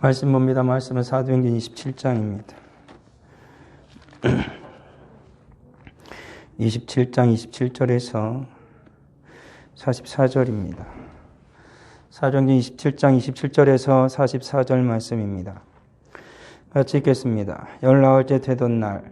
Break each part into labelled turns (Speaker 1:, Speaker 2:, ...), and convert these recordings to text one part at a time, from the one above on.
Speaker 1: 말씀 봅니다. 말씀은 사도행전 27장입니다. 27장 27절에서 44절입니다. 사도행전 27장 27절에서 44절 말씀입니다. 같이 읽겠습니다. 14일째 되던 날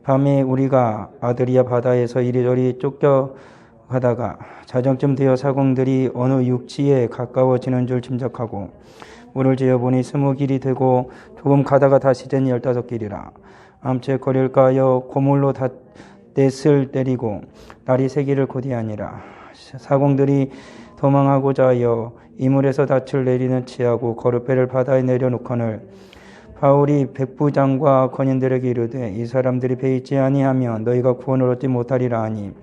Speaker 1: 밤에 우리가 아드리아 바다에서 이리저리 쫓겨가다가 자정쯤 되어 사공들이 어느 육지에 가까워지는 줄 짐작하고 물을 재어보니 20길이 되고 조금 가다가 다시 재니 15길이라. 암째 거릴까 하여 고물로 넷을 때리고 날이 새기를 고대하니라. 사공들이 도망하고자 하여 이물에서 닻을 내리는 치하고 거룻배를 바다에 내려놓거늘 바울이 백부장과 권인들에게 이르되 이 사람들이 배 있지 아니하면 너희가 구원을 얻지 못하리라 하니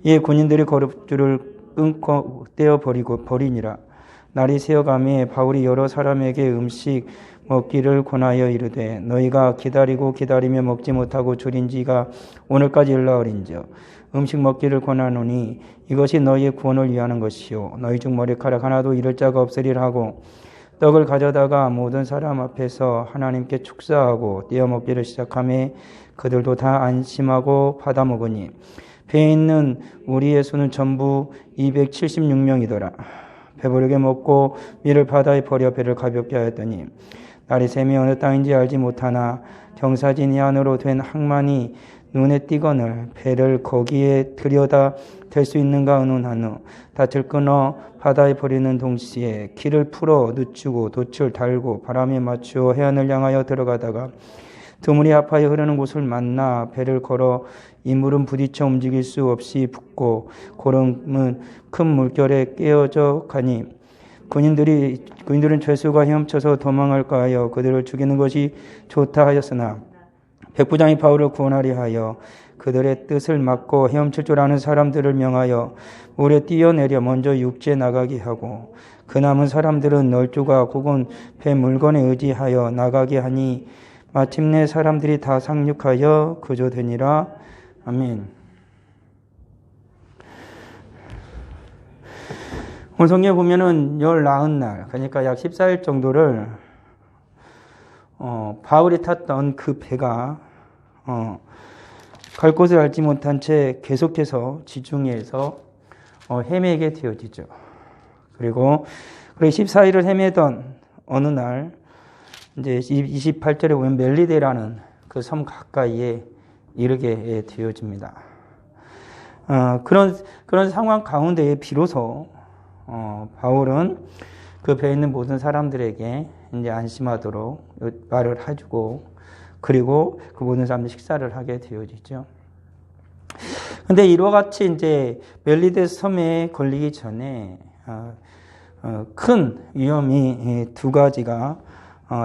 Speaker 1: 이에 군인들이 거룻줄을 끊고 떼어버리니라. 날이 새어가매 바울이 여러 사람에게 음식 먹기를 권하여 이르되 너희가 기다리며 먹지 못하고 줄인 지가 오늘까지 일러어린즉 음식 먹기를 권하노니 이것이 너희의 구원을 위하는 것이요 너희 중 머리카락 하나도 잃을 자가 없으리라 하고 떡을 가져다가 모든 사람 앞에서 하나님께 축사하고 떼어 먹기를 시작하매 그들도 다 안심하고 받아 먹으니 배에 있는 우리의 수는 전부 276명이더라. 배부르게 먹고 밀을 바다에 버려 배를 가볍게 하였더니 날이 새며 어느 땅인지 알지 못하나 경사진이 안으로 된 항만이 눈에 띄거늘 배를 거기에 들여다 댈 수 있는가 의논한 후 닻을 끊어 바다에 버리는 동시에 길을 풀어 늦추고 돛을 달고 바람에 맞추어 해안을 향하여 들어가다가 드물이 합하여 흐르는 곳을 만나 배를 걸어 이물은 부딪혀 움직일 수 없이 붙고 고름은 큰 물결에 깨어져 가니 군인들은 죄수가 헤엄쳐서 도망할까 하여 그들을 죽이는 것이 좋다 하였으나 백부장이 바울을 구원하려 하여 그들의 뜻을 막고 헤엄칠 줄 아는 사람들을 명하여 물에 뛰어내려 먼저 육지에 나가게 하고 그 남은 사람들은 널주가 혹은 배 물건에 의지하여 나가게 하니 마침내 사람들이 다 상륙하여 구조되니라. 아멘. 오늘 성경에 보면은 19날, 그러니까 약 14일 정도를 바울이 탔던 그 배가 갈 곳을 알지 못한 채 계속해서 지중해에서 헤매게 되어지죠. 그리고 14일을 헤매던 어느 날 이제 28절에 보면 멜리데라는 그 섬 가까이에 이르게 되어집니다. 그런 상황 가운데에 비로소 바울은 그 배에 있는 모든 사람들에게 이제 안심하도록 말을 해주고 그리고 그 모든 사람들 식사를 하게 되어지죠. 근데 이와 같이 이제 멜리데 섬에 걸리기 전에 큰 위험이 두 가지가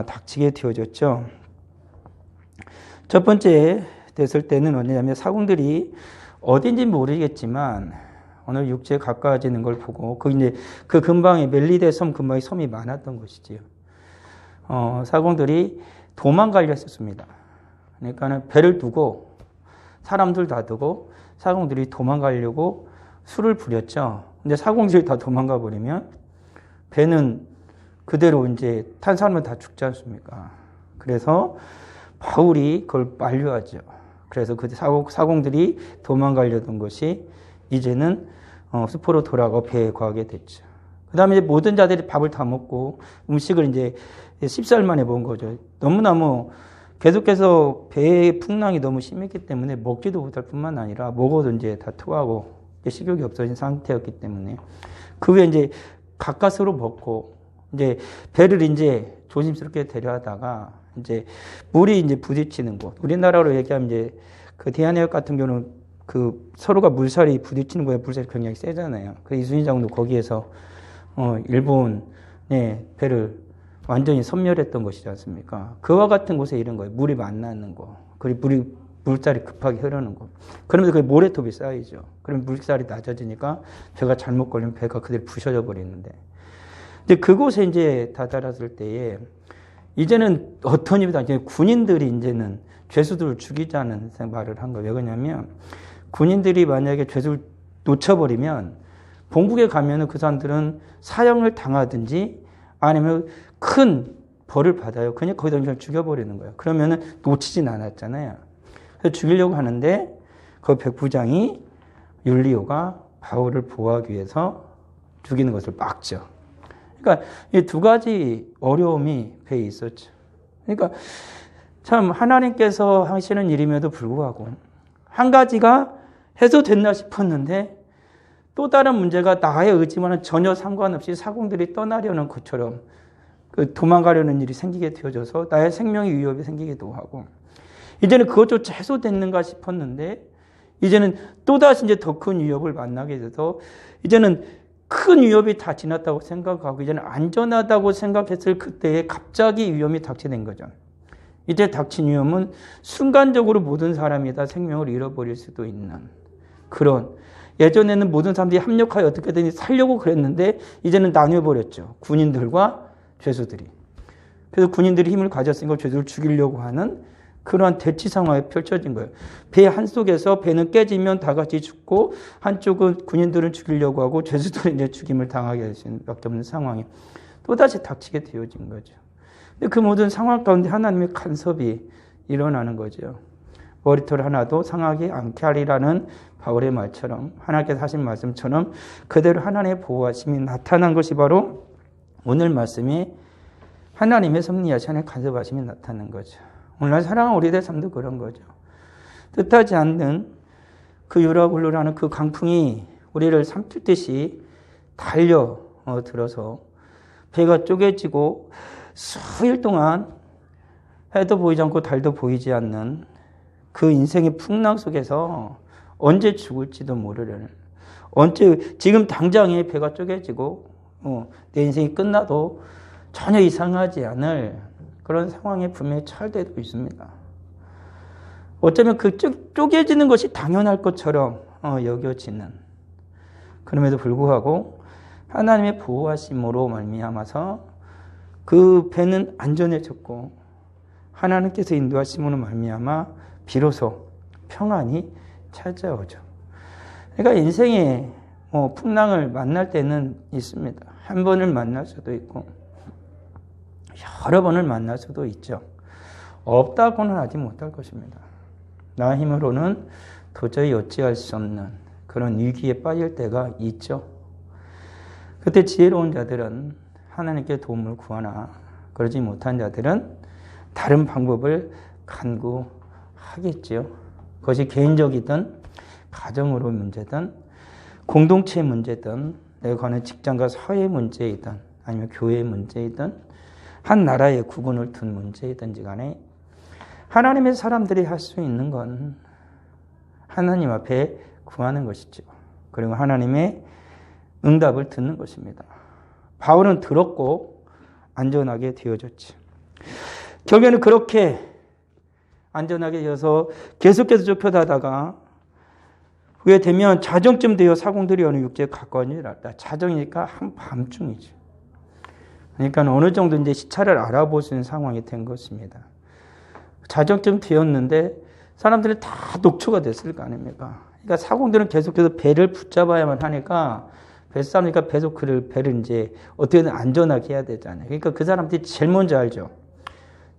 Speaker 1: 닥치게 되어졌죠. 첫 번째 됐을 때는 뭐냐면 사공들이 어딘지 모르겠지만 어느 육지에 가까워지는 걸 보고 그 근방에 멜리데 섬 근방에 섬이 많았던 것이지요. 사공들이 도망가려 했었습니다. 그러니까는 배를 두고 사람들 다 두고 사공들이 도망가려고 수를 부렸죠. 근데 사공들이 다 도망가 버리면 배는 그대로 이제 탄 사람은 다 죽지 않습니까? 그래서 바울이 그걸 만류하죠. 그래서 그 사공들이 도망가려던 것이 이제는 수포로 돌아가고 배에 거하게 됐죠. 그 다음에 모든 자들이 밥을 다 먹고 음식을 이제 10살 만에 먹은 거죠. 너무너무 계속해서 배의 풍랑이 너무 심했기 때문에 먹지도 못할 뿐만 아니라 먹어도 이제 다 토하고 식욕이 없어진 상태였기 때문에 그 후에 이제 가까스로 먹고 이제 배를 이제 조심스럽게 데려다가 이제 물이 이제 부딪히는 곳. 우리나라로 얘기하면 이제 그 대한해역 같은 경우는 그 서로가 물살이 부딪히는 거에 물살이 굉장히 세잖아요. 그 이순신 장군도 거기에서 일본의 배를 완전히 섬멸했던 것이지 않습니까? 그와 같은 곳에 이런 거예요. 물이 만나는 거. 그리고 물살이 급하게 흐르는 거. 그러면서 그 모래톱이 쌓이죠. 그럼 물살이 낮아지니까 배가 잘못 걸리면 배가 그대로 부셔져 버리는데. 이제 그곳에 이제 다다랐을 때에 이제는 어떤 일이다. 이제 군인들이 이제는 죄수들을 죽이자는 말을 한 거예요. 왜 그러냐면 군인들이 만약에 죄수를 놓쳐버리면 본국에 가면은 그 사람들은 사형을 당하든지 아니면 큰 벌을 받아요. 그냥 거기다 그냥 죽여버리는 거예요. 그러면은 놓치진 않았잖아요. 그래서 죽이려고 하는데 그 백부장이 율리오가 바울을 보호하기 위해서 죽이는 것을 막죠. 그러니까 이 두 가지 어려움이 배에 있었죠. 그러니까 참 하나님께서 하시는 일임에도 불구하고 한 가지가 해소됐나 싶었는데 또 다른 문제가 나의 의지와는 전혀 상관없이 사공들이 떠나려는 것처럼 도망가려는 일이 생기게 되어져서 나의 생명의 위협이 생기기도 하고 이제는 그것조차 해소됐는가 싶었는데 이제는 또다시 이제 더 큰 위협을 만나게 돼서 이제는 큰 위협이 다 지났다고 생각하고 이제는 안전하다고 생각했을 그때에 갑자기 위험이 닥치는 거죠. 이제 닥친 위험은 순간적으로 모든 사람이 다 생명을 잃어버릴 수도 있는 그런 예전에는 모든 사람들이 합력하여 어떻게든 살려고 그랬는데 이제는 나뉘어버렸죠. 군인들과 죄수들이. 그래서 군인들이 힘을 가졌으니까 죄수를 죽이려고 하는 그러한 대치 상황이 펼쳐진 거예요. 배 한속에서 배는 깨지면 다 같이 죽고 한쪽은 군인들은 죽이려고 하고 죄수들은 이제 죽임을 당하게 될 수밖에 없는 상황이 또다시 닥치게 되어진 거죠. 근데 그 모든 상황 가운데 하나님의 간섭이 일어나는 거죠. 머리털 하나도 상하지 않게 하리라는 바울의 말처럼 하나님께서 하신 말씀처럼 그대로 하나님의 보호하심이 나타난 것이 바로 오늘 말씀이 하나님의 섭리하시 하나님의 간섭하심이 나타난 거죠. 오늘날 사랑하는 우리들 삶도 그런 거죠. 뜻하지 않는 그 유라굴루라는 그 강풍이 우리를 삼킬 듯이 달려 들어서 배가 쪼개지고 수일 동안 해도 보이지 않고 달도 보이지 않는 그 인생의 풍랑 속에서 언제 죽을지도 모르는 언제 지금 당장에 배가 쪼개지고 내 인생이 끝나도 전혀 이상하지 않을 그런 상황에 분명히 처할 때도 있습니다. 어쩌면 그 쪼개지는 것이 당연할 것처럼 여겨지는 그럼에도 불구하고 하나님의 보호하심으로 말미암아서 그 배는 안전해졌고 하나님께서 인도하심으로 말미암아 비로소 평안이 찾아오죠. 그러니까 인생에 풍랑을 만날 때는 있습니다. 한 번을 만날 수도 있고 여러 번을 만날 수도 있죠. 없다고는 하지 못할 것입니다. 나 힘으로는 도저히 어찌할 수 없는 그런 위기에 빠질 때가 있죠. 그때 지혜로운 자들은 하나님께 도움을 구하나 그러지 못한 자들은 다른 방법을 간구하겠지요. 그것이 개인적이든 가정으로 문제든 공동체 문제든 내가 가는 직장과 사회 문제이든 아니면 교회 문제이든 한 나라의 구분을 둔 문제이든지 간에 하나님의 사람들이 할 수 있는 건 하나님 앞에 구하는 것이죠. 그리고 하나님의 응답을 듣는 것입니다. 바울은 들었고 안전하게 되어졌지. 결국에는 그렇게 안전하게 되어서 계속해서 쫓겨다다가 후에 되면 자정쯤 되어 사공들이 어느 육지에 가까워지다. 자정이니까 한밤중이죠. 그러니까 어느 정도 이제 시차를 알아볼 수 있는 상황이 된 것입니다. 자정쯤 되었는데 사람들이 다 녹초가 됐을 거 아닙니까? 그러니까 사공들은 계속해서 배를 붙잡아야만 하니까 뱃사니까 계속 배를 이제 어떻게든 안전하게 해야 되잖아요. 그러니까 그 사람들이 제일 먼저 알죠.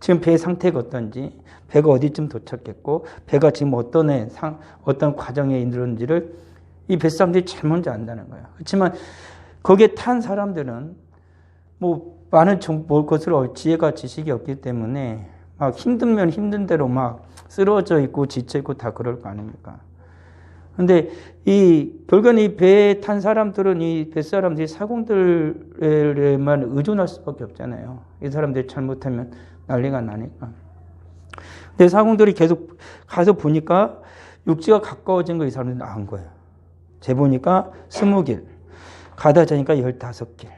Speaker 1: 지금 배의 상태가 어떤지, 배가 어디쯤 도착했고, 배가 지금 어떤 과정에 이르는지를 이 뱃사람들이 제일 먼저 안다는 거예요. 그렇지만 거기에 탄 사람들은 많은 것을 지혜가 지식이 없기 때문에 막 힘들면 힘든 대로 막 쓰러져 있고 지쳐 있고 다 그럴 거 아닙니까? 근데 결국은 이 배에 탄 사람들은 이 뱃사람들이 사공들에만 의존할 수밖에 없잖아요. 이 사람들이 잘못하면 난리가 나니까. 근데 사공들이 계속 가서 보니까 육지가 가까워진 거 이 사람들이 나은 거예요. 재보니까 20길, 가다 자니까 15길.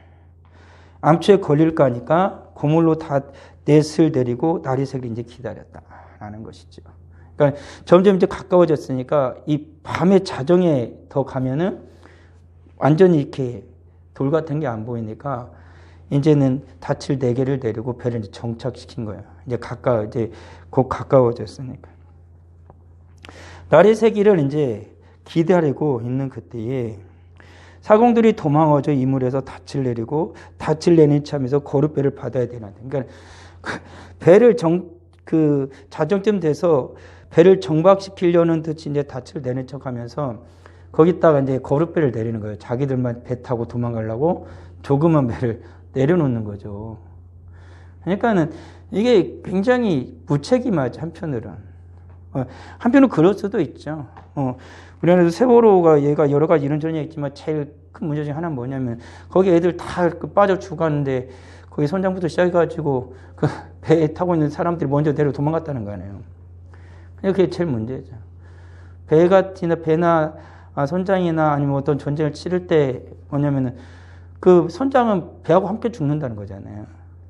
Speaker 1: 암초에 걸릴까 하니까 고물로 다 넷을 내리고 나리새를 이제 기다렸다라는 것이죠. 그러니까 점점 이제 가까워졌으니까 이 밤에 자정에 더 가면은 완전히 이렇게 돌 같은 게 안 보이니까 이제는 닻을 4개를 내리고 배를 이제 정착시킨 거예요. 이제 곧 가까워졌으니까. 나리새기를 이제 기다리고 있는 그때에 사공들이 도망어져 이물에서 닻을 내리고 닻을 내는 참에서 거룻배를 받아야 되나. 그러니까 배를 자정쯤 돼서 배를 정박시키려는 듯이 이제 닻을 내는 척하면서 거기다가 이제 거룻배를 내리는 거예요. 자기들만 배 타고 도망가려고 조그만 배를 내려놓는 거죠. 그러니까는 이게 굉장히 무책임하죠, 한편으로는. 한편으로는 그럴 수도 있죠. 우리나라에서 세월호가 얘가 여러 가지 이런저런 있지만 제일 큰 문제 중에 하나는 뭐냐면 거기 애들 다 빠져 죽었는데 거기 선장부터 시작해가지고 그 배에 타고 있는 사람들이 먼저 내려 도망갔다는 거 아니에요. 그게 제일 문제죠. 배나 선장이나 아니면 어떤 전쟁을 치를 때 뭐냐면은 그 선장은 배하고 함께 죽는다는 거잖아요.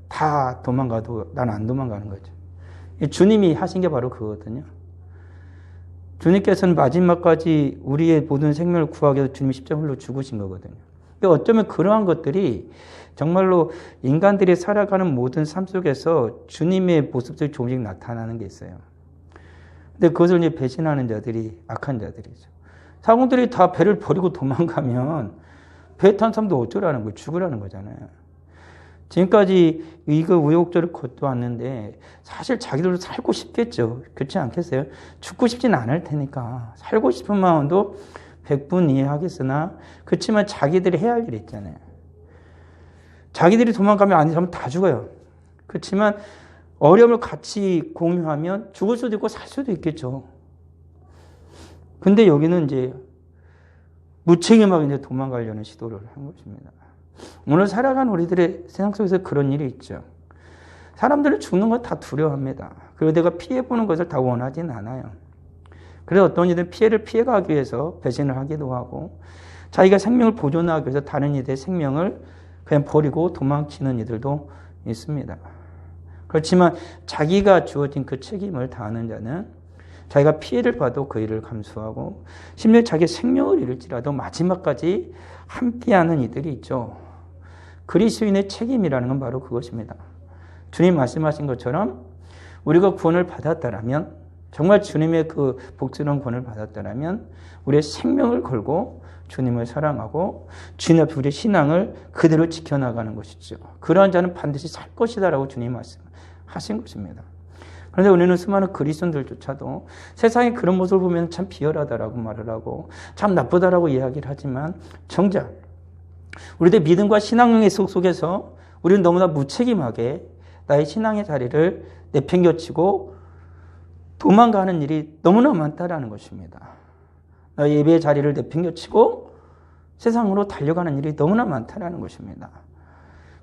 Speaker 1: 다 도망가도 나는 안 도망가는 거죠. 주님이 하신 게 바로 그거거든요. 주님께서는 마지막까지 우리의 모든 생명을 구하기 위해서 주님이 십자가로 죽으신 거거든요. 어쩌면 그러한 것들이 정말로 인간들이 살아가는 모든 삶 속에서 주님의 모습들이 조금씩 나타나는 게 있어요. 근데 그것을 이제 배신하는 자들이 악한 자들이죠. 사공들이 다 배를 버리고 도망가면 배 탄 사람도 어쩌라는 거예요? 죽으라는 거잖아요. 지금까지 이거 우여곡절을 걷어왔는데 사실 자기들도 살고 싶겠죠. 그렇지 않겠어요? 죽고 싶진 않을 테니까 살고 싶은 마음도 100분 이해하겠으나 그렇지만 자기들이 해야 할 일이 있잖아요. 자기들이 도망가면 아닌 사람은 다 죽어요. 그렇지만 어려움을 같이 공유하면 죽을 수도 있고 살 수도 있겠죠. 근데 여기는 이제 무책임하게 이제 도망가려는 시도를 한 것입니다. 오늘 살아가는 우리들의 세상 속에서 그런 일이 있죠. 사람들은 죽는 건 다 두려워합니다. 그리고 내가 피해보는 것을 다 원하진 않아요. 그래서 어떤 이들은 피해를 피해가기 위해서 배신을 하기도 하고 자기가 생명을 보존하기 위해서 다른 이들의 생명을 그냥 버리고 도망치는 이들도 있습니다. 그렇지만 자기가 주어진 그 책임을 다하는 자는 자기가 피해를 봐도 그 일을 감수하고 심지어 자기 생명을 잃을지라도 마지막까지 함께하는 이들이 있죠. 그리스도인의 책임이라는 건 바로 그것입니다. 주님 말씀하신 것처럼 우리가 구원을 받았다라면 정말 주님의 그 복스러운 구원을 받았다라면 우리의 생명을 걸고 주님을 사랑하고 주님 앞에 우리의 신앙을 그대로 지켜나가는 것이죠. 그러한 자는 반드시 살 것이다라고 주님이 말씀하신 것입니다. 그런데 우리는 수많은 그리스도인들조차도 세상에 그런 모습을 보면 참 비열하다라고 말을 하고 참 나쁘다라고 이야기를 하지만 정작 우리들 믿음과 신앙의 속에서 우리는 너무나 무책임하게 나의 신앙의 자리를 내팽겨치고 도망가는 일이 너무나 많다라는 것입니다. 나의 예배의 자리를 내팽겨치고 세상으로 달려가는 일이 너무나 많다라는 것입니다.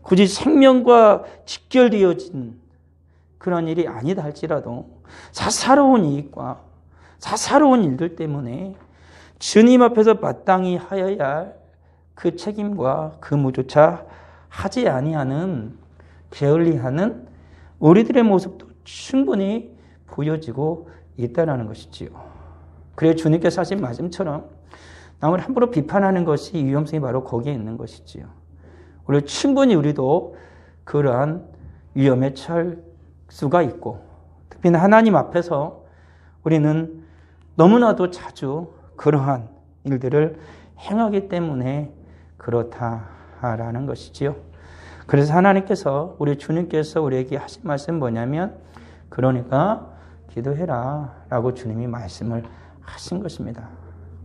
Speaker 1: 굳이 생명과 직결되어진 그런 일이 아니다 할지라도 사사로운 이익과 사사로운 일들 때문에 주님 앞에서 마땅히 하여야 할 그 책임과 근무조차 하지 아니하는 게을리하는 우리들의 모습도 충분히 보여지고 있다는 것이지요. 그래서 주님께서 하신 말씀처럼 남을 함부로 비판하는 것이 위험성이 바로 거기에 있는 것이지요. 우리 충분히 우리도 그러한 위험에 처할 수가 있고 특히나 하나님 앞에서 우리는 너무나도 자주 그러한 일들을 행하기 때문에 그렇다라는 것이지요. 그래서 하나님께서 우리 주님께서 우리에게 하신 말씀은 뭐냐면 그러니까 기도해라 라고 주님이 말씀을 하신 것입니다.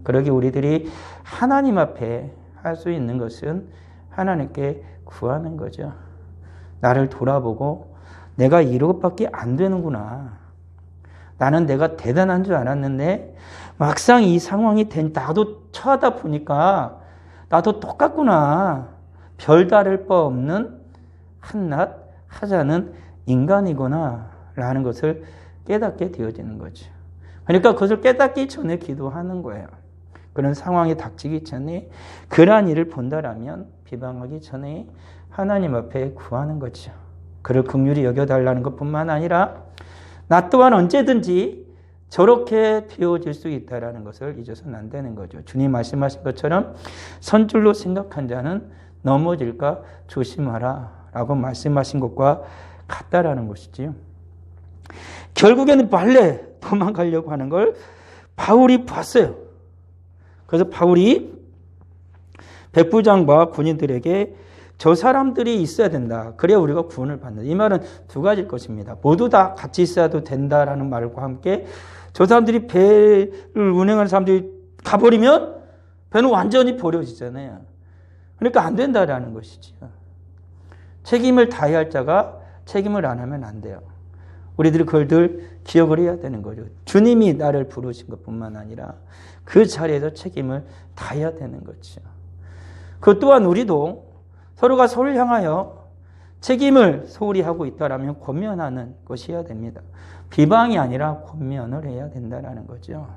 Speaker 1: 그러기 우리들이 하나님 앞에 할 수 있는 것은 하나님께 구하는 거죠. 나를 돌아보고 내가 이것밖에 안 되는구나. 나는 내가 대단한 줄 알았는데 막상 이 상황이 나도 처하다 보니까 나도 똑같구나. 별다를 바 없는 한낱 하자는 인간이구나 라는 것을 깨닫게 되어지는 거죠. 그러니까 그것을 깨닫기 전에 기도하는 거예요. 그런 상황이 닥치기 전에 그러한 일을 본다라면 비방하기 전에 하나님 앞에 구하는 거죠. 그를 긍휼히 여겨달라는 것뿐만 아니라 나 또한 언제든지 저렇게 되어질 수 있다는 것을 잊어서는 안 되는 거죠. 주님 말씀하신 것처럼 선줄로 생각한 자는 넘어질까 조심하라 라고 말씀하신 것과 같다라는 것이지요. 결국에는 빨래 도망가려고 하는 걸 바울이 봤어요. 그래서 바울이 백부장과 군인들에게 저 사람들이 있어야 된다. 그래야 우리가 구원을 받는다. 이 말은 두 가지일 것입니다. 모두 다 같이 있어야도 된다라는 말과 함께 저 사람들이 배를 운행하는 사람들이 가버리면 배는 완전히 버려지잖아요. 그러니까 안 된다라는 것이죠. 책임을 다해야 할 자가 책임을 안 하면 안 돼요. 우리들이 그걸 늘 기억을 해야 되는 거죠. 주님이 나를 부르신 것뿐만 아니라 그 자리에서 책임을 다해야 되는 거죠. 그 또한 우리도 서로가 서로를 향하여 책임을 소홀히 하고 있다라면 권면하는 것이어야 됩니다. 비방이 아니라 권면을 해야 된다라는 거죠.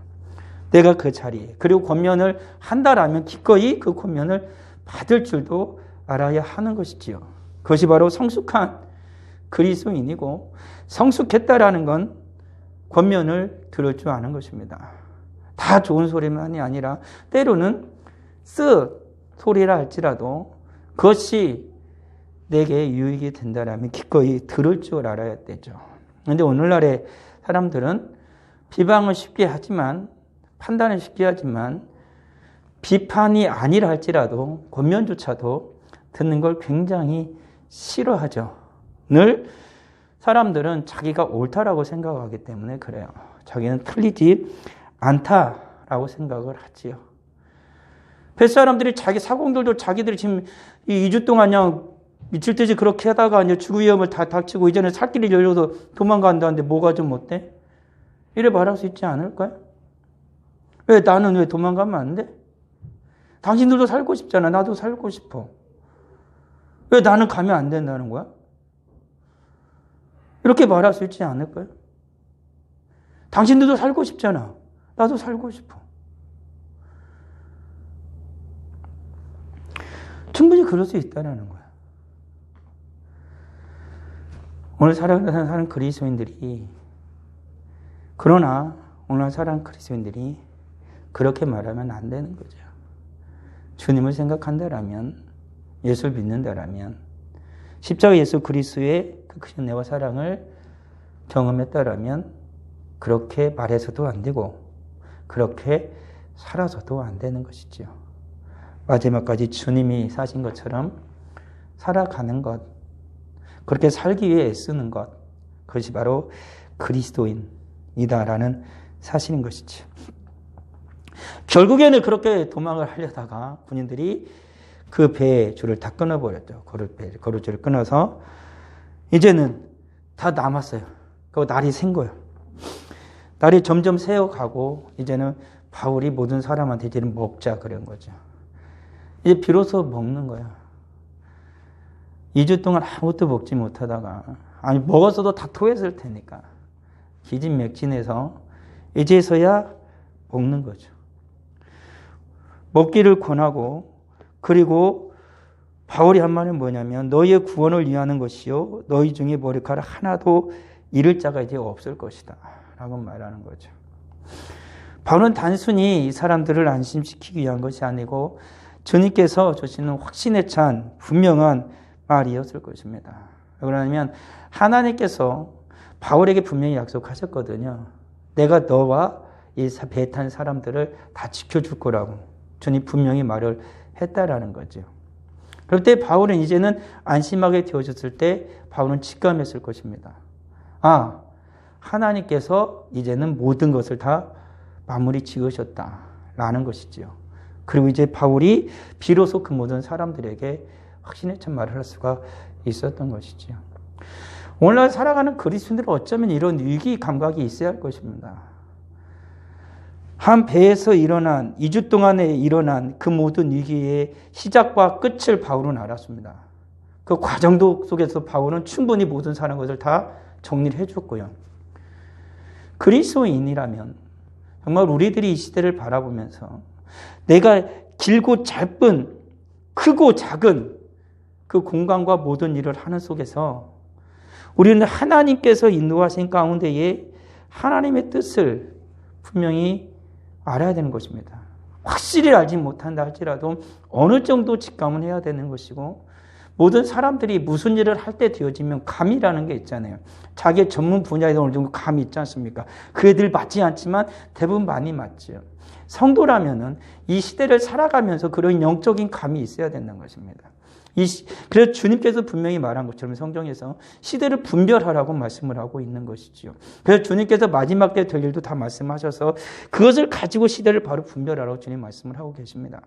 Speaker 1: 내가 그 자리에 그리고 권면을 한다라면 기꺼이 그 권면을 받을 줄도 알아야 하는 것이지요. 그것이 바로 성숙한 그리스도인이고 성숙했다라는 건 권면을 들을 줄 아는 것입니다. 다 좋은 소리만이 아니라 때로는 소리라 할지라도 그것이 내게 유익이 된다라면 기꺼이 들을 줄 알아야 되죠. 그런데 오늘날의 사람들은 비방을 쉽게 하지만 판단을 쉽게 하지만 비판이 아니라 할지라도 권면조차도 듣는 걸 굉장히 싫어하죠. 늘 사람들은 자기가 옳다라고 생각하기 때문에 그래요. 자기는 틀리지 않다라고 생각을 하지요. 뱃사람들이 자기 사공들도 자기들이 지금 이 2주 동안 그냥 미칠 듯이 그렇게 하다가 이제 죽을 위험을 다 닥치고 이제는 살 길이 열려서 도망간다는데 뭐가 좀 어때? 이래 말할 수 있지 않을까요? 왜 나는 왜 도망가면 안 돼? 당신들도 살고 싶잖아. 나도 살고 싶어. 왜 나는 가면 안 된다는 거야? 이렇게 말할 수 있지 않을까요? 당신들도 살고 싶잖아. 나도 살고 싶어. 충분히 그럴 수 있다는 거야. 오늘 사는 그리스도인들이 그러나 오늘 사는 그리스도인들이 그렇게 말하면 안 되는 거죠. 주님을 생각한다라면 예수를 믿는다라면 십자가 예수 그리스도의 그 크신 은혜와 사랑을 경험했다라면 그렇게 말해서도 안 되고 그렇게 살아서도 안 되는 것이죠. 마지막까지 주님이 사신 것처럼 살아가는 것, 그렇게 살기 위해 애쓰는 것, 그것이 바로 그리스도인이다라는 사실인 것이죠. 결국에는 그렇게 도망을 하려다가 군인들이 그 배의 줄을 다 끊어버렸죠. 거루줄을 끊어서 이제는 다 남았어요. 그리고 날이 샌 거예요. 날이 점점 새어가고 이제는 바울이 모든 사람한테 이제는 먹자 그런 거죠. 이제 비로소 먹는 거야. 2주 동안 아무것도 먹지 못하다가 아니 먹었어도 다 토했을 테니까 기진맥진해서 이제서야 먹는 거죠. 먹기를 권하고 그리고 바울이 한 말은 뭐냐면 너희의 구원을 위하는 것이요 너희 중에 머리카락 하나도 잃을 자가 이제 없을 것이다 라고 말하는 거죠. 바울은 단순히 이 사람들을 안심시키기 위한 것이 아니고 주님께서 주시는 확신에 찬 분명한 말이었을 것입니다. 그러냐면 하나님께서 바울에게 분명히 약속하셨거든요. 내가 너와 이 배에 탄 사람들을 다 지켜줄 거라고 주님 분명히 말을 했다라는 거죠. 그럴 때 바울은 이제는 안심하게 되어졌을 때 바울은 직감했을 것입니다. 아, 하나님께서 이제는 모든 것을 다 마무리 지으셨다라는 것이죠. 그리고 이제 바울이 비로소 그 모든 사람들에게 확신에 찬 말을 할 수가 있었던 것이죠. 오늘날 살아가는 그리스도인들은 어쩌면 이런 위기 감각이 있어야 할 것입니다. 한 배에서 일어난 2주 동안에 일어난 그 모든 위기의 시작과 끝을 바울은 알았습니다. 그 과정도 속에서 바울은 충분히 모든 사는 것을 다 정리를 해줬고요. 그리스도인이라면 정말 우리들이 이 시대를 바라보면서 내가 길고 짧은 크고 작은 그 공간과 모든 일을 하는 속에서 우리는 하나님께서 인도하신 가운데에 하나님의 뜻을 분명히 알아야 되는 것입니다. 확실히 알지 못한다 할지라도 어느 정도 직감은 해야 되는 것이고 모든 사람들이 무슨 일을 할 때 되어지면 감이라는 게 있잖아요. 자기의 전문 분야에 어느 정도 감이 있지 않습니까? 그 애들 맞지 않지만 대부분 많이 맞죠. 성도라면은 이 시대를 살아가면서 그런 영적인 감이 있어야 된다는 것입니다. 그래서 주님께서 분명히 말한 것처럼 성경에서 시대를 분별하라고 말씀을 하고 있는 것이지요. 그래서 주님께서 마지막 때 될 일도 다 말씀하셔서 그것을 가지고 시대를 바로 분별하라고 주님 말씀을 하고 계십니다.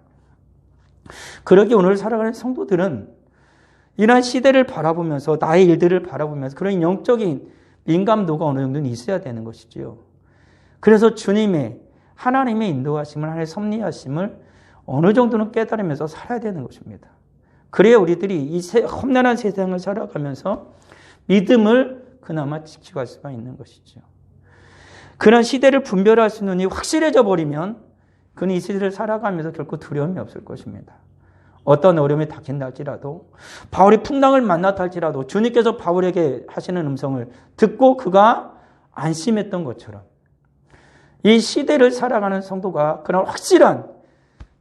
Speaker 1: 그러기에 오늘 살아가는 성도들은 이러한 시대를 바라보면서 나의 일들을 바라보면서 그런 영적인 민감도가 어느 정도는 있어야 되는 것이지요. 그래서 주님의 하나님의 인도하심을, 하나님의 섭리하심을 어느 정도는 깨달으면서 살아야 되는 것입니다. 그래야 우리들이 이 험난한 세상을 살아가면서 믿음을 그나마 지키고 갈 수가 있는 것이죠. 그런 시대를 분별할 수 있는 이 확실해져 버리면 그는 이 시대를 살아가면서 결코 두려움이 없을 것입니다. 어떤 어려움이 닥친다 할지라도, 바울이 풍랑을 만났다 할지라도 주님께서 바울에게 하시는 음성을 듣고 그가 안심했던 것처럼 이 시대를 살아가는 성도가 그런 확실한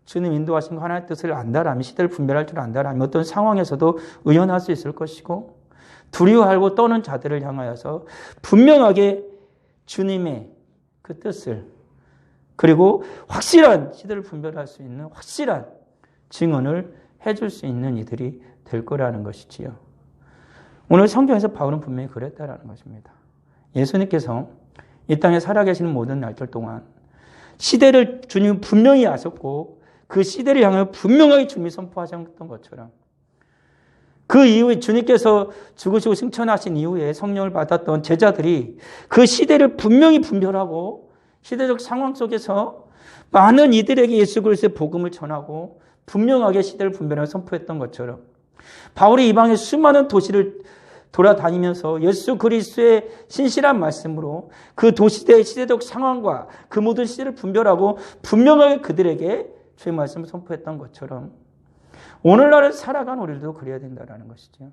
Speaker 1: 주님 인도하신 하나님의 뜻을 안다라면, 시대를 분별할 줄 안다라면 어떤 상황에서도 의연할 수 있을 것이고, 두려워하고 떠는 자들을 향하여서 분명하게 주님의 그 뜻을, 그리고 확실한 시대를 분별할 수 있는 확실한 증언을 해줄 수 있는 이들이 될 거라는 것이지요. 오늘 성경에서 바울은 분명히 그랬다라는 것입니다. 예수님께서 이 땅에 살아계시는 모든 날들 동안 시대를 주님 분명히 아셨고 그 시대를 향하여 분명하게 주님이 선포하셨던 것처럼, 그 이후에 주님께서 죽으시고 승천하신 이후에 성령을 받았던 제자들이 그 시대를 분명히 분별하고 시대적 상황 속에서 많은 이들에게 예수 그리스도의 복음을 전하고 분명하게 시대를 분별하며 선포했던 것처럼, 바울이 이방의 수많은 도시를 돌아다니면서 예수 그리스도의 신실한 말씀으로 그 도시대의 시대적 상황과 그 모든 시대를 분별하고 분명하게 그들에게 주의 말씀을 선포했던 것처럼 오늘날을 살아가는 우리들도 그래야 된다는 것이죠.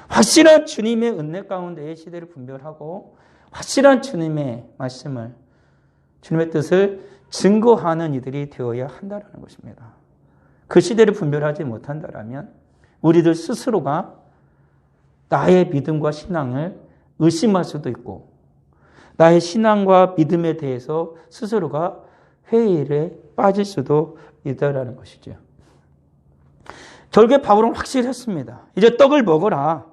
Speaker 1: 확실한 주님의 은혜 가운데의 시대를 분별하고 확실한 주님의 말씀을, 주님의 뜻을 증거하는 이들이 되어야 한다는 것입니다. 그 시대를 분별하지 못한다면 우리들 스스로가 나의 믿음과 신앙을 의심할 수도 있고, 나의 신앙과 믿음에 대해서 스스로가 회의에 빠질 수도 있다는 것이죠. 결국에 바울은 확실했습니다. 이제 떡을 먹어라.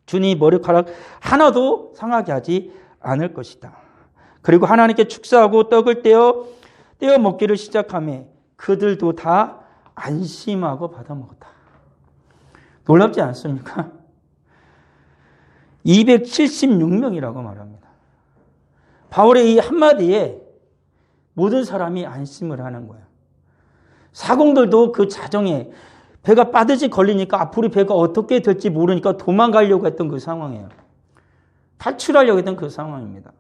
Speaker 1: 주님이 머리카락 하나도 상하게 하지 않을 것이다. 그리고 하나님께 축사하고 떡을 떼어 먹기를 시작하며 그들도 다 안심하고 받아 먹었다. 놀랍지 않습니까? 276명이라고 말합니다. 바울의 이 한마디에 모든 사람이 안심을 하는 거예요. 사공들도 그 자정에 배가 빠듯이 걸리니까 앞으로 배가 어떻게 될지 모르니까 도망가려고 했던 그 상황이에요. 탈출하려고 했던 그 상황입니다.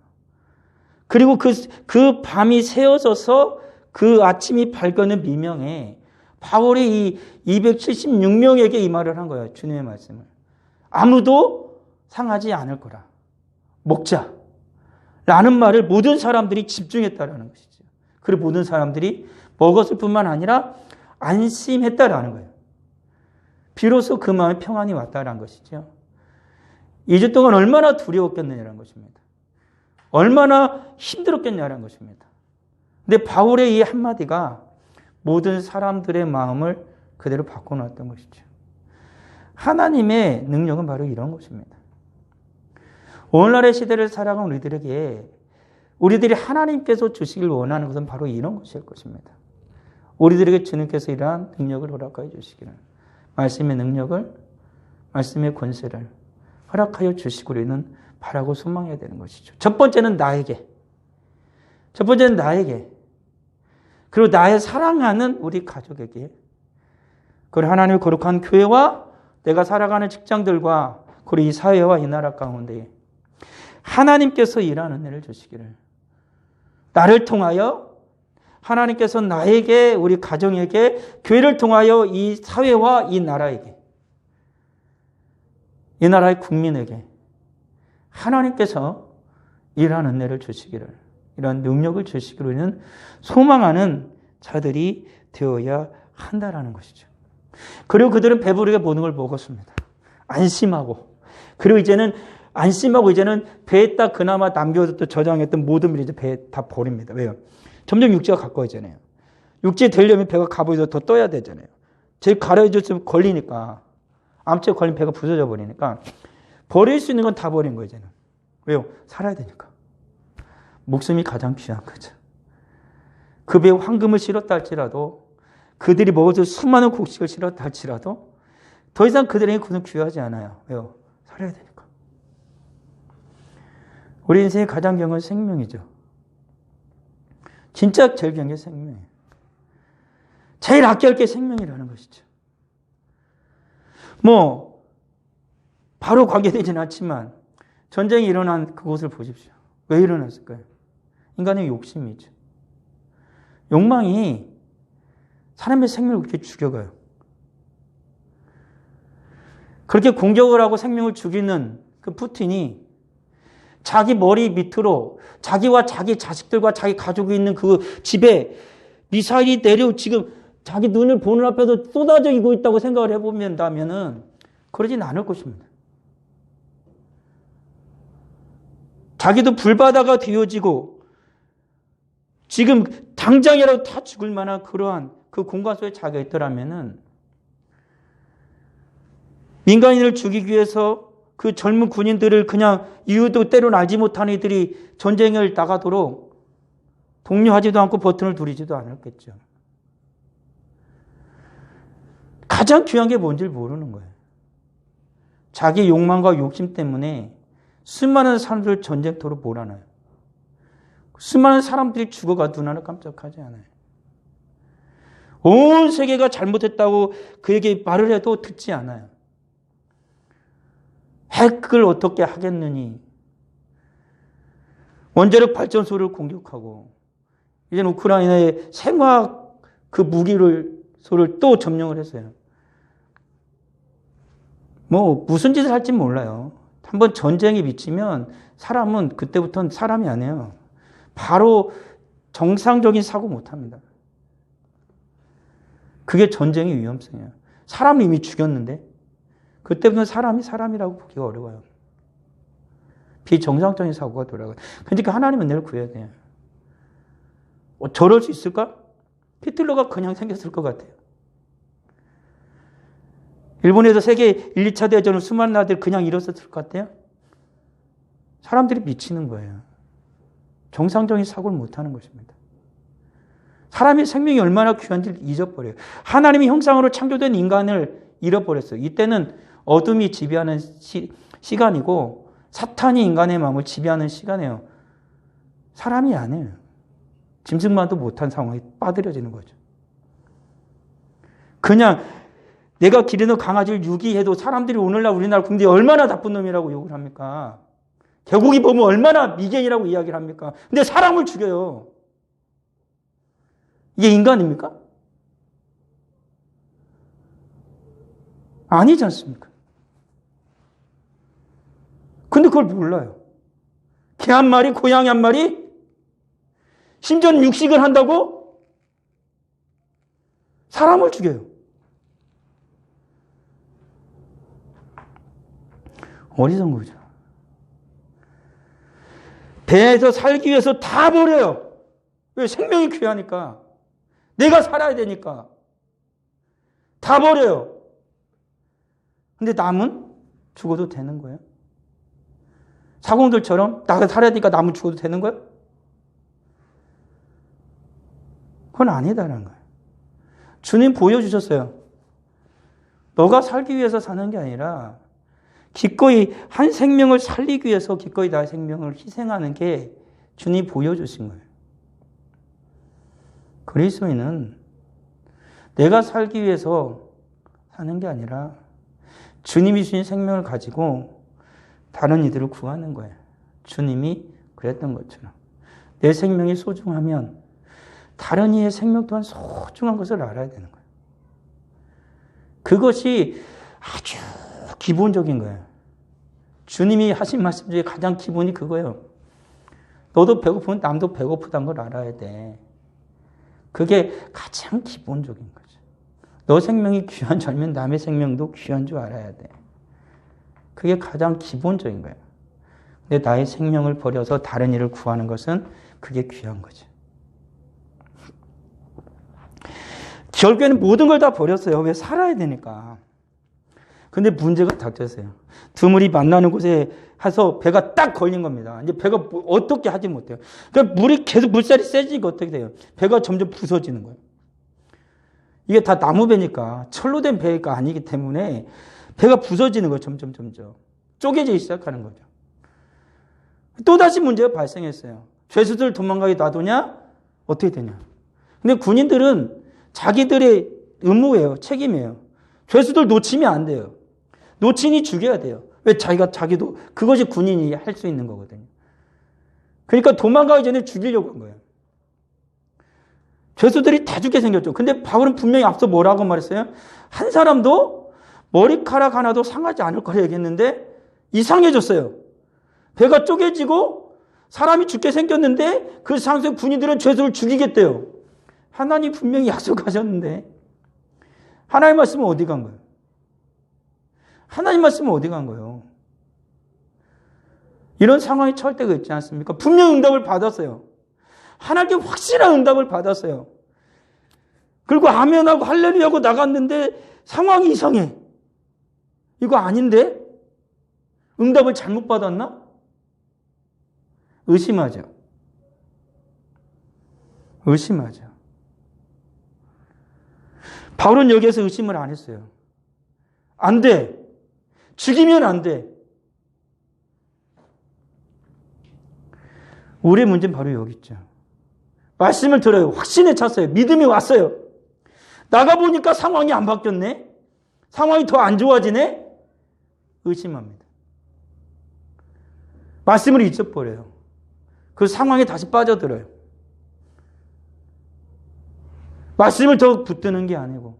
Speaker 1: 그리고 그 밤이 새어져서 그 아침이 밝은 미명에 바울이 이 276명에게 이 말을 한 거예요. 주님의 말씀을. 아무도 상하지 않을 거라. 먹자. 라는 말을 모든 사람들이 집중했다라는 것이죠. 그리고 모든 사람들이 먹었을 뿐만 아니라 안심했다라는 거예요. 비로소 그 마음에 평안이 왔다라는 것이죠. 2주 동안 얼마나 두려웠겠느냐는 것입니다. 얼마나 힘들었겠냐는 것입니다. 근데 바울의 이 한마디가 모든 사람들의 마음을 그대로 바꿔놨던 것이죠. 하나님의 능력은 바로 이런 것입니다. 오늘날의 시대를 살아가는 우리들이 하나님께서 주시길 원하는 것은 바로 이런 것일 것입니다. 우리들에게 주님께서 이러한 능력을 허락하여 주시기를, 말씀의 능력을, 말씀의 권세를 허락하여 주시고 우리는 바라고 소망해야 되는 것이죠. 첫 번째는 나에게, 그리고 나의 사랑하는 우리 가족에게, 그리고 하나님의 거룩한 교회와 내가 살아가는 직장들과 그리고 이 사회와 이 나라 가운데 하나님께서 일하는 은혜를 주시기를, 나를 통하여 하나님께서 나에게, 우리 가정에게, 교회를 통하여 이 사회와 이 나라에게, 이 나라의 국민에게 하나님께서 일하는 은혜를 주시기를, 이런 능력을 주시기로 우리는 소망하는 자들이 되어야 한다라는 것이죠. 그리고 그들은 배부르게 모든 걸 먹었습니다. 안심하고. 그리고 이제는 안심하고 이제는 배에다 그나마 남겨뒀던 저장했던 모든 걸 이제 배에 다 버립니다. 왜요? 점점 육지가 가까워지잖아요. 육지에 되려면 배가 가보에서 더 떠야 되잖아요. 제일 가려졌으면 걸리니까. 암초에 걸리면 배가 부서져 버리니까 버릴 수 있는 건 다 버린 거예요, 이제는. 왜요? 살아야 되니까. 목숨이 가장 귀한 거죠. 그 배에 황금을 실었다 할지라도 그들이 먹어서 수많은 곡식을 실었다 할지라도 더 이상 그들에게 그것은 귀하지 않아요. 왜요? 살아야 되니까. 우리 인생의 가장 귀한 건 생명이죠. 진짜 제일 귀한 게 생명이에요. 제일 아껴할 게 생명이라는 것이죠. 바로 관계되지는 않지만 전쟁이 일어난 그곳을 보십시오. 왜 일어났을까요? 인간의 욕심이죠. 욕망이 사람의 생명을 그렇게 죽여가요. 그렇게 공격을 하고 생명을 죽이는 그 푸틴이 자기 머리 밑으로 자기와 자기 자식들과 자기 가족이 있는 그 집에 미사일이 지금 자기 눈을 보는 앞에서 쏟아져 있고 있다고 생각을 해보면은 그러진 않을 것입니다. 자기도 불바다가 되어지고 지금 당장이라도 다 죽을 만한 그러한 그 공간 속에 자기가 있더라면은 민간인을 죽이기 위해서 그 젊은 군인들을 그냥 이유도 때로는 알지 못하는 이들이 전쟁을 나가도록 독려하지도 않고 버튼을 누리지도 않았겠죠. 가장 귀한 게 뭔지를 모르는 거예요. 자기 욕망과 욕심 때문에 수많은 사람들을 전쟁터로 몰아넣어요. 수많은 사람들이 죽어가도 나는 깜짝하지 않아요. 온 세계가 잘못했다고 그에게 말을 해도 듣지 않아요. 핵을 어떻게 하겠느니. 원자력 발전소를 공격하고 이제는 우크라이나의 생화학 그 무기를 또 점령을 했어요. 무슨 짓을 할지 몰라요. 한번 전쟁이 미치면 사람은 그때부터는 사람이 아니에요. 바로 정상적인 사고 못합니다. 그게 전쟁의 위험성이에요. 사람을 이미 죽였는데 그때부터는 사람이 사람이라고 보기가 어려워요. 비정상적인 사고가 돌아가요. 그러니까 하나님은 늘 구해야 돼요. 저럴 수 있을까? 히틀러가 그냥 생겼을 것 같아요. 일본에서 세계 1, 2차 대전을 수많은 나라들이 그냥 일었었을 것 같아요. 사람들이 미치는 거예요. 정상적인 사고를 못하는 것입니다. 사람의 생명이 얼마나 귀한지를 잊어버려요. 하나님의 형상으로 창조된 인간을 잃어버렸어요. 이때는 어둠이 지배하는 시간이고 사탄이 인간의 마음을 지배하는 시간이에요. 사람이 아니에요. 짐승만도 못한 상황에 빠들어지는 거죠. 그냥 내가 기르는 강아지를 유기해도 사람들이 오늘날 우리나라 군대에 얼마나 나쁜 놈이라고 욕을 합니까? 개고기 보면 얼마나 미개이라고 이야기를 합니까? 근데 사람을 죽여요. 이게 인간입니까? 아니지 않습니까? 근데 그걸 몰라요. 개 한 마리, 고양이 한 마리, 심지어는 육식을 한다고 사람을 죽여요. 어리석은 거죠. 배에서 살기 위해서 다 버려요. 왜? 생명이 귀하니까. 내가 살아야 되니까. 다 버려요. 근데 남은 죽어도 되는 거예요? 사공들처럼 나가 살아야 되니까 남은 죽어도 되는 거예요? 그건 아니다라는 거예요. 주님 보여주셨어요. 너가 살기 위해서 사는 게 아니라 기꺼이 한 생명을 살리기 위해서 기꺼이 나의 생명을 희생하는 게 주님이 보여주신 거예요. 그리스도인은 내가 살기 위해서 사는 게 아니라 주님이 주신 생명을 가지고 다른 이들을 구하는 거예요. 주님이 그랬던 것처럼. 내 생명이 소중하면 다른 이의 생명 또한 소중한 것을 알아야 되는 거예요. 그것이 아주 기본적인 거예요. 주님이 하신 말씀 중에 가장 기본이 그거예요. 너도 배고프면 남도 배고프다는 걸 알아야 돼. 그게 가장 기본적인 거죠. 너 생명이 귀한 줄 알면 남의 생명도 귀한 줄 알아야 돼. 그게 가장 기본적인 거예요. 근데 나의 생명을 버려서 다른 일을 구하는 것은 그게 귀한 거죠. 결국에는 모든 걸 다 버렸어요. 왜? 살아야 되니까. 근데 문제가 닥쳤어요. 두물이 만나는 곳에 가서 배가 딱 걸린 겁니다. 이제 배가 어떻게 하지 못해요. 그러니까 물이 계속 물살이 세지니까 어떻게 돼요? 배가 점점 부서지는 거예요. 이게 다 나무배니까 철로 된 배가 아니기 때문에 배가 부서지는 거예요. 점점. 쪼개지기 시작하는 거죠. 또다시 문제가 발생했어요. 죄수들 도망가게 놔두냐? 어떻게 되냐? 근데 군인들은 자기들의 의무예요. 책임이에요. 죄수들 놓치면 안 돼요. 놓치니 죽여야 돼요. 왜? 자기도 그것이 군인이 할 수 있는 거거든요. 그러니까 도망가기 전에 죽이려고 한 거예요. 죄수들이 다 죽게 생겼죠. 근데 바울은 분명히 앞서 뭐라고 말했어요? 한 사람도 머리카락 하나도 상하지 않을 거라 얘기했는데 이상해졌어요. 배가 쪼개지고 사람이 죽게 생겼는데 그 상수의 군인들은 죄수를 죽이겠대요. 하나님 분명히 약속하셨는데 하나님 말씀은 어디 간 거예요? 하나님 말씀은 어디 간 거예요? 이런 상황이 처할 때가 있지 않습니까? 분명 응답을 받았어요. 하나님께 확실한 응답을 받았어요. 그리고 아멘하고 할렐루야하고 나갔는데 상황이 이상해. 이거 아닌데? 응답을 잘못 받았나? 의심하죠. 바울은 여기에서 의심을 안 했어요. 안 돼. 죽이면 안 돼. 우리의 문제는 바로 여기 있죠. 말씀을 들어요. 확신에 찼어요. 믿음이 왔어요. 나가보니까 상황이 안 바뀌었네. 상황이 더 안 좋아지네. 의심합니다. 말씀을 잊어버려요. 그 상황에 다시 빠져들어요. 말씀을 더 붙드는 게 아니고.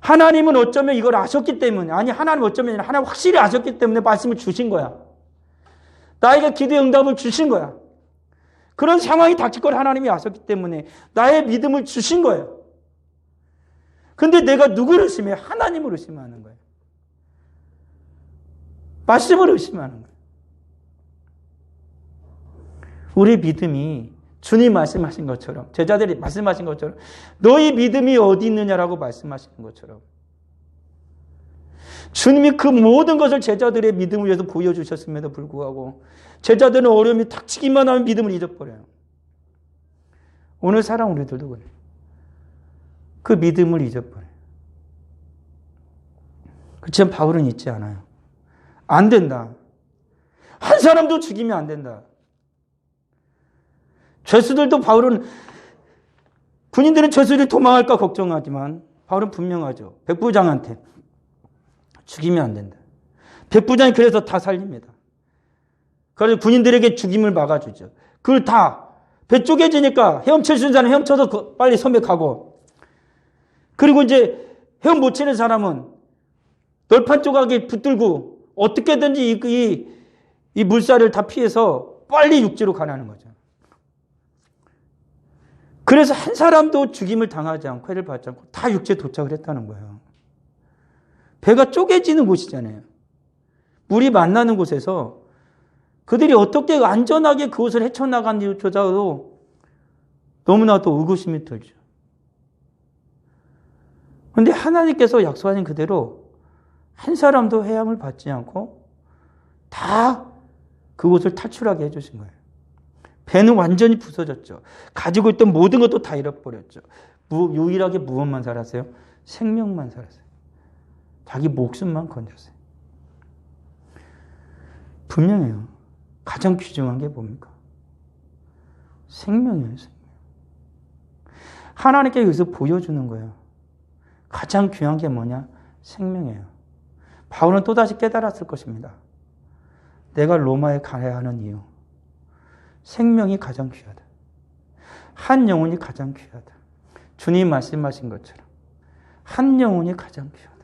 Speaker 1: 하나님은 어쩌면 이걸 아셨기 때문에, 하나님 어쩌면 하나님 확실히 아셨기 때문에 말씀을 주신 거야. 나에게 기도의 응답을 주신 거야. 그런 상황이 닥칠 걸 하나님이 아셨기 때문에 나의 믿음을 주신 거예요. 근데 내가 누구를 의심해? 하나님을 의심하는 거예요. 말씀을 의심하는 거예요. 우리 믿음이 주님 말씀하신 것처럼, 제자들이 말씀하신 것처럼, 너희 믿음이 어디 있느냐라고 말씀하시는 것처럼, 주님이 그 모든 것을 제자들의 믿음을 위해서 보여주셨음에도 불구하고 제자들은 어려움이 닥치기만 하면 믿음을 잊어버려요. 오늘 살아온 우리들도 그래요. 그 믿음을 잊어버려요. 그렇지만 바울은 잊지 않아요. 안 된다. 한 사람도 죽이면 안 된다. 죄수들도 바울은, 군인들은 죄수들이 도망할까 걱정하지만 바울은 분명하죠. 백부장한테 죽이면 안 된다. 백부장이 그래서 다 살립니다. 그래서 군인들에게 죽임을 막아주죠. 그걸 다 배 쪼개지니까 헤엄칠 수 있는 사람은 헤엄쳐서 빨리 섬에 가고, 그리고 이제 헤엄 못 치는 사람은 널판 조각에 붙들고 어떻게든지 이 물살을 다 피해서 빨리 육지로 가라는 거죠. 그래서 한 사람도 죽임을 당하지 않고 해를 받지 않고 다 육지에 도착을 했다는 거예요. 배가 쪼개지는 곳이잖아요. 물이 만나는 곳에서 그들이 어떻게 안전하게 그곳을 헤쳐나간지조차도 너무나도 의구심이 들죠. 그런데 하나님께서 약속하신 그대로 한 사람도 해함을 받지 않고 다 그곳을 탈출하게 해주신 거예요. 배는 완전히 부서졌죠. 가지고 있던 모든 것도 다 잃어버렸죠. 유일하게 무엇만 살았어요? 생명만 살았어요. 자기 목숨만 건졌어요. 분명해요. 가장 귀중한 게 뭡니까? 생명이에요. 생명. 하나님께 여기서 보여주는 거예요. 가장 귀한 게 뭐냐? 생명이에요. 바울은 또다시 깨달았을 것입니다. 내가 로마에 가야 하는 이유. 생명이 가장 귀하다. 한 영혼이 가장 귀하다. 주님 말씀하신 것처럼 한 영혼이 가장 귀하다.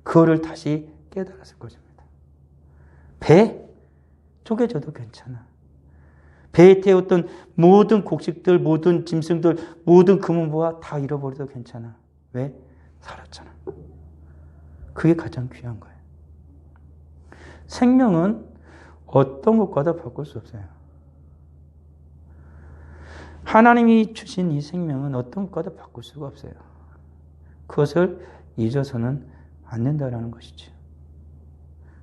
Speaker 1: 그거를 다시 깨달았을 것입니다. 배 쪼개져도 괜찮아. 배에 태웠던 모든 곡식들, 모든 짐승들, 모든 금은보화 다 잃어버려도 괜찮아. 왜? 살았잖아. 그게 가장 귀한 거예요. 생명은 어떤 것과도 바꿀 수 없어요. 하나님이 주신 이 생명은 어떤 것과도 바꿀 수가 없어요. 그것을 잊어서는 안 된다는 것이죠.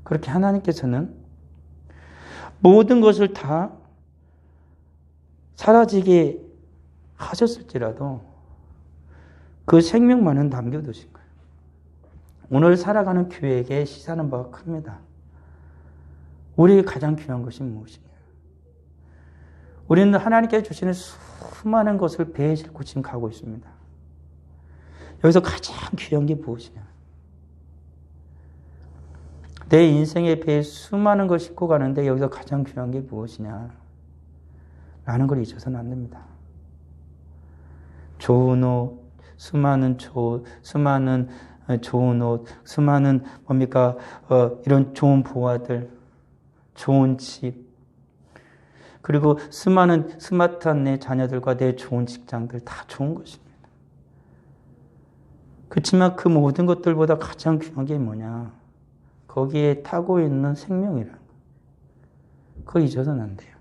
Speaker 1: 그렇게 하나님께서는 모든 것을 다 사라지게 하셨을지라도 그 생명만은 남겨두신 거예요. 오늘 살아가는 교회에게 시사하는 바가 큽니다. 우리에게 가장 귀한 것이 무엇이냐? 우리는 하나님께서 주시는 수많은 것을 배에 싣고 지금 가고 있습니다. 여기서 가장 귀한 게 무엇이냐? 내 인생의 배에 수많은 걸 싣고 가는데 여기서 가장 귀한 게 무엇이냐? 라는 걸 잊어서는 안 됩니다. 좋은 옷, 수많은 좋은 옷, 수많은 이런 좋은 보화들, 좋은 집, 그리고 수많은 스마트한 내 자녀들과 내 좋은 직장들 다 좋은 것입니다. 그렇지만 그 모든 것들보다 가장 귀한 게 뭐냐? 거기에 타고 있는 생명이라는 거. 그거 잊어서는 안 돼요.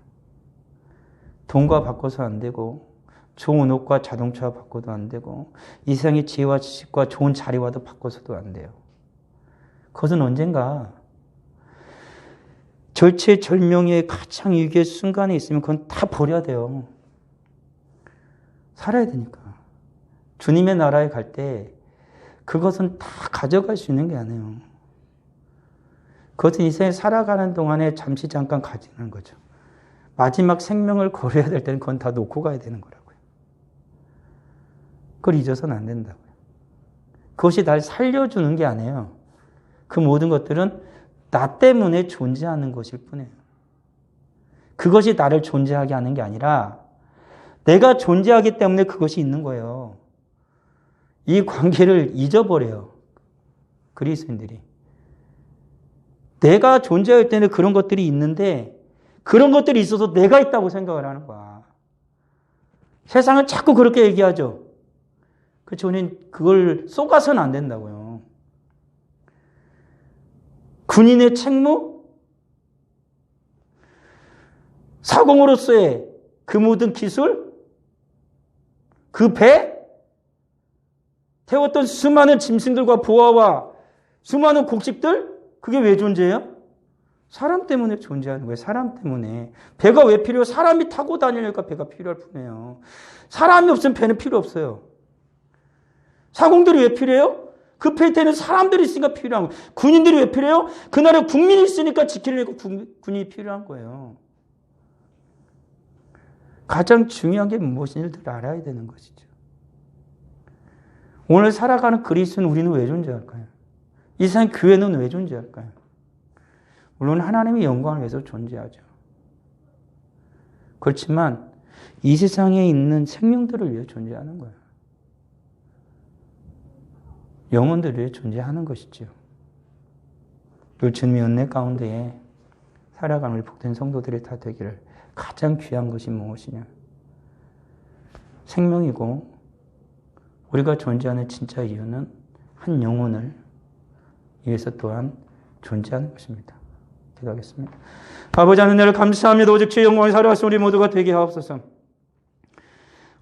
Speaker 1: 돈과 바꿔서 안 되고, 좋은 옷과 자동차와 바꿔도 안 되고, 이 세상의 지혜와 지식과 좋은 자리와도 바꿔서도 안 돼요. 그것은 언젠가 절체절명의 가장 위기의 순간에 있으면 그건 다 버려야 돼요. 살아야 되니까. 주님의 나라에 갈 때 그것은 다 가져갈 수 있는 게 아니에요. 그것은 이 세상에 살아가는 동안에 잠시 잠깐 가지는 거죠. 마지막 생명을 걸어야 될 때는 그건 다 놓고 가야 되는 거라고요. 그걸 잊어서는 안 된다고요. 그것이 날 살려주는 게 아니에요. 그 모든 것들은 나 때문에 존재하는 것일 뿐이에요. 그것이 나를 존재하게 하는 게 아니라 내가 존재하기 때문에 그것이 있는 거예요. 이 관계를 잊어버려요. 그리스도인들이. 내가 존재할 때는 그런 것들이 있는데 그런 것들이 있어서 내가 있다고 생각을 하는 거야. 세상은 자꾸 그렇게 얘기하죠. 그렇죠. 우리는 그걸 속아서는 안 된다고요. 군인의 책무? 사공으로서의 그 모든 기술? 그 배? 태웠던 수많은 짐승들과 보화와 수많은 곡식들? 그게 왜 존재해요? 사람 때문에 존재하는 거예요. 사람 때문에. 배가 왜 필요해요? 사람이 타고 다니려니까 배가 필요할 뿐이에요. 사람이 없으면 배는 필요 없어요. 사공들이 왜 필요해요? 그 배에는 사람들이 있으니까 필요한 거예요. 군인들이 왜 필요해요? 그 나라에 국민이 있으니까 지키려고 군인이 필요한 거예요. 가장 중요한 게 무엇인지를 알아야 되는 것이죠. 오늘 살아가는 그리스도는 우리는 왜 존재할까요? 이 세상 교회는 왜 존재할까요? 물론 하나님의 영광을 위해서 존재하죠. 그렇지만 이 세상에 있는 생명들을 위해 존재하는 거예요. 영혼들을 위해 존재하는 것이죠. 그 주님의 은혜 가운데에 살아가는 우리 복된 성도들이 다 되기를. 가장 귀한 것이 무엇이냐? 생명이고 우리가 존재하는 진짜 이유는 한 영혼을 위해서 또한 존재하는 것입니다. 기도하겠습니다. 아버지 하나님, 은혜를 감사합니다. 오직 주의 영광을 살아가신 우리 모두가 되게 하옵소서.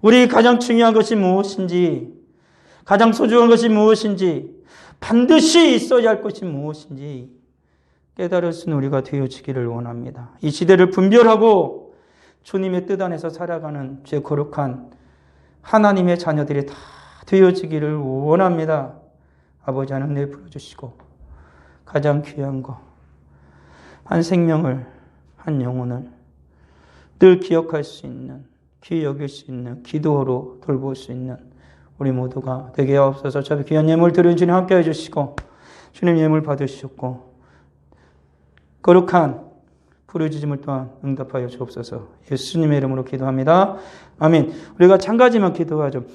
Speaker 1: 우리 가장 중요한 것이 무엇인지, 가장 소중한 것이 무엇인지, 반드시 있어야 할 것이 무엇인지 깨달을 수 있는 우리가 되어지기를 원합니다. 이 시대를 분별하고 주님의 뜻 안에서 살아가는 죄 거룩한 하나님의 자녀들이 다 되어지기를 원합니다. 아버지 하나님, 은혜 풀어주시고 가장 귀한 거, 한 생명을, 한 영혼을 늘 기억할 수 있는, 귀히 여길 수 있는, 기도로 돌볼 수 있는 우리 모두가 되게 하옵소서. 저 귀한 예물 드리는 주님 함께 해주시고 주님 예물 받으시옵고 거룩한 부르짖음을 또한 응답하여 주옵소서. 예수님의 이름으로 기도합니다. 아멘. 우리가 한 가지만 기도하죠.